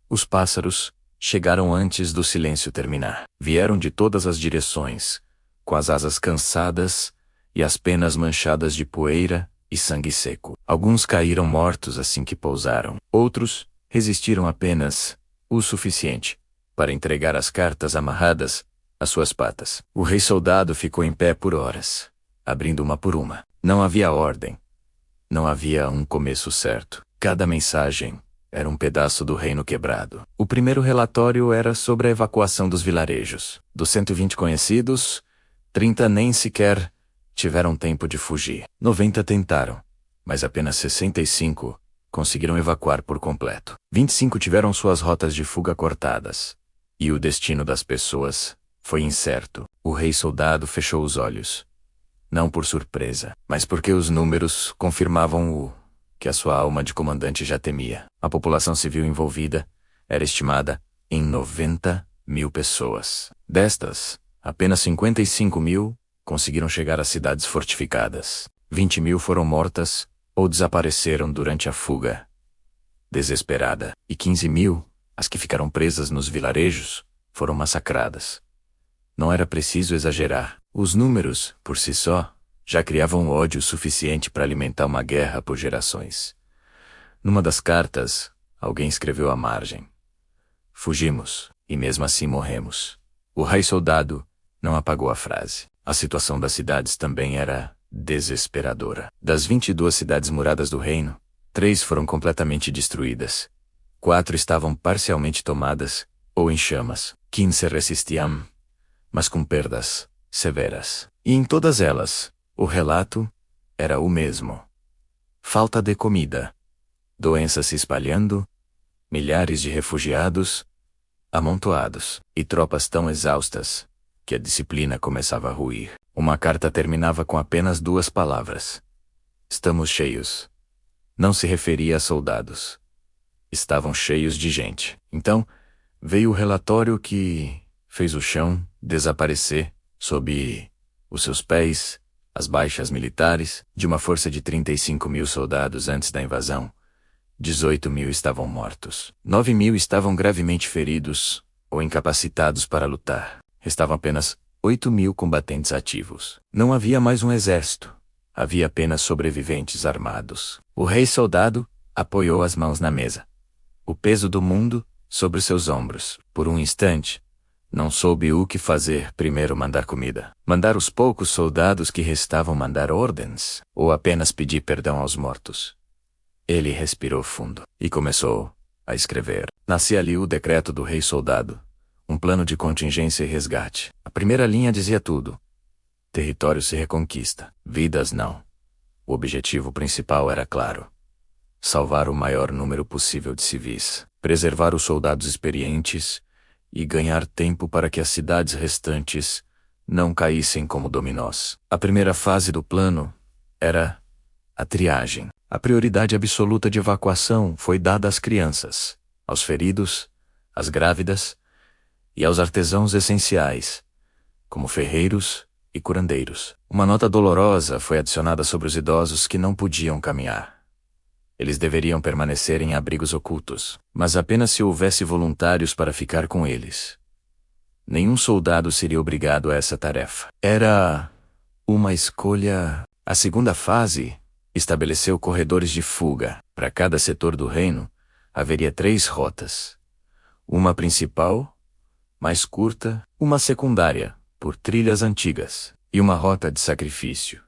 Os pássaros chegaram antes do silêncio terminar. Vieram de todas as direções, com as asas cansadas e as penas manchadas de poeira e sangue seco. Alguns caíram mortos assim que pousaram. Outros resistiram apenas o suficiente para entregar as cartas amarradas às suas patas. O rei soldado ficou em pé por horas, abrindo uma por uma. Não havia ordem. Não havia um começo certo. Cada mensagem era um pedaço do reino quebrado. O primeiro relatório era sobre a evacuação dos vilarejos. Dos 120 conhecidos, 30 nem sequer tiveram tempo de fugir. 90 tentaram, mas apenas 65 conseguiram evacuar por completo. 25 tiveram suas rotas de fuga cortadas. E o destino das pessoas foi incerto. O rei soldado fechou os olhos. Não por surpresa, mas porque os números confirmavam o que a sua alma de comandante já temia. A população civil envolvida era estimada em 90.000 pessoas. Destas, apenas 55.000 conseguiram chegar às cidades fortificadas. 20.000 foram mortas ou desapareceram durante a fuga desesperada. E 15.000, as que ficaram presas nos vilarejos, foram massacradas. Não era preciso exagerar. Os números, por si só, já criavam ódio suficiente para alimentar uma guerra por gerações. Numa das cartas, alguém escreveu à margem: "Fugimos, e mesmo assim morremos." O rei soldado não apagou a frase. A situação das cidades também era desesperadora. Das 22 cidades muradas do reino, 3 foram completamente destruídas. 4 estavam parcialmente tomadas ou em chamas. 15 resistiam, mas com perdas severas. E em todas elas, o relato era o mesmo: falta de comida, doença se espalhando, milhares de refugiados amontoados, e tropas tão exaustas que a disciplina começava a ruir. Uma carta terminava com apenas 2 palavras: "Estamos cheios." Não se referia a soldados. Estavam cheios de gente. Então, veio o relatório que fez o chão desaparecer sob os seus pés. As baixas militares, de uma força de 35.000 soldados antes da invasão, 18.000 estavam mortos. 9.000 estavam gravemente feridos ou incapacitados para lutar. Restavam apenas 8.000 combatentes ativos. Não havia mais um exército. Havia apenas sobreviventes armados. O rei soldado apoiou as mãos na mesa. O peso do mundo sobre os seus ombros. Por um instante, não soube o que fazer. Primeiro mandar comida. Mandar os poucos soldados que restavam mandar ordens. Ou apenas pedir perdão aos mortos. Ele respirou fundo e começou a escrever. Nascia ali o decreto do rei soldado. Um plano de contingência e resgate. A primeira linha dizia tudo. Território se reconquista. Vidas não. O objetivo principal era claro: salvar o maior número possível de civis. Preservar os soldados experientes e ganhar tempo para que as cidades restantes não caíssem como dominós. A primeira fase do plano era a triagem. A prioridade absoluta de evacuação foi dada às crianças, aos feridos, às grávidas e aos artesãos essenciais, como ferreiros e curandeiros. Uma nota dolorosa foi adicionada sobre os idosos que não podiam caminhar. Eles deveriam permanecer em abrigos ocultos, mas apenas se houvesse voluntários para ficar com eles. Nenhum soldado seria obrigado a essa tarefa. Era uma escolha. A segunda fase estabeleceu corredores de fuga. Para cada setor do reino, haveria 3 rotas. Uma principal, mais curta, uma secundária, por trilhas antigas, e uma rota de sacrifício,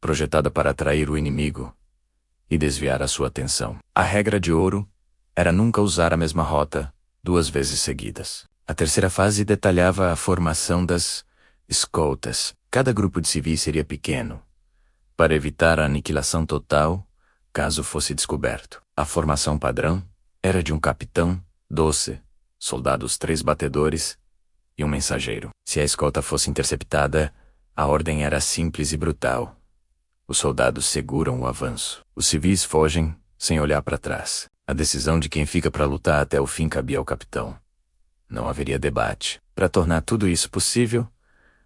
projetada para atrair o inimigo e desviar a sua atenção. A regra de ouro era nunca usar a mesma rota 2 vezes seguidas. A terceira fase detalhava a formação das escoltas. Cada grupo de civis seria pequeno, para evitar a aniquilação total caso fosse descoberto. A formação padrão era de um capitão, 12 soldados, 3 batedores e um mensageiro. Se a escolta fosse interceptada, a ordem era simples e brutal. Os soldados seguram o avanço. Os civis fogem sem olhar para trás. A decisão de quem fica para lutar até o fim cabia ao capitão. Não haveria debate. Para tornar tudo isso possível,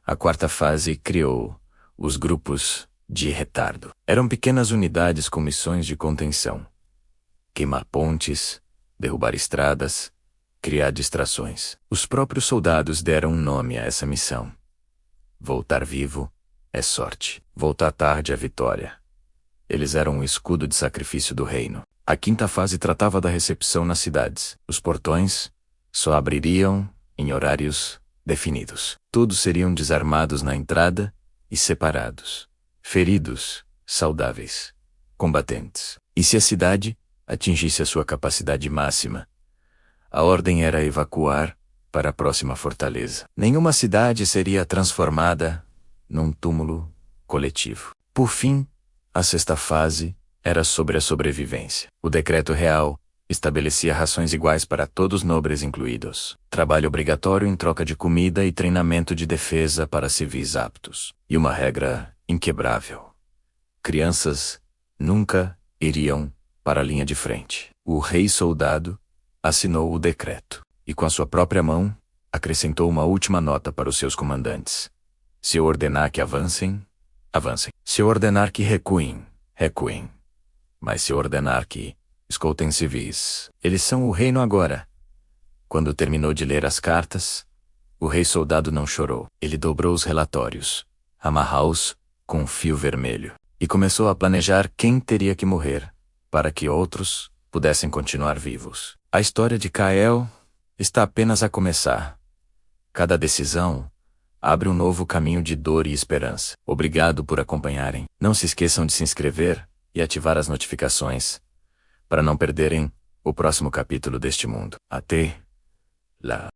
a quarta fase criou os grupos de retardo. Eram pequenas unidades com missões de contenção: queimar pontes, derrubar estradas, criar distrações. Os próprios soldados deram um nome a essa missão. Voltar vivo é sorte. Voltar tarde é vitória. Eles eram um escudo de sacrifício do reino. A quinta fase tratava da recepção nas cidades. Os portões só abririam em horários definidos. Todos seriam desarmados na entrada e separados. Feridos, saudáveis, combatentes. E se a cidade atingisse a sua capacidade máxima, a ordem era evacuar para a próxima fortaleza. Nenhuma cidade seria transformada num túmulo coletivo. Por fim, a sexta fase era sobre a sobrevivência. O decreto real estabelecia rações iguais para todos nobres incluídos, trabalho obrigatório em troca de comida e treinamento de defesa para civis aptos. E uma regra inquebrável: crianças nunca iriam para a linha de frente. O rei soldado assinou o decreto e, com a sua própria mão, acrescentou uma última nota para os seus comandantes: se eu ordenar que avancem, avancem. Se eu ordenar que recuem, recuem. Mas se eu ordenar que escoltem civis, eles são o reino agora. Quando terminou de ler as cartas, o rei soldado não chorou. Ele dobrou os relatórios, amarrou-os com um fio vermelho, e começou a planejar quem teria que morrer, para que outros pudessem continuar vivos. A história de Kael está apenas a começar. Cada decisão abre um novo caminho de dor e esperança. Obrigado por acompanharem. Não se esqueçam de se inscrever e ativar as notificações para não perderem o próximo capítulo deste mundo. Até lá.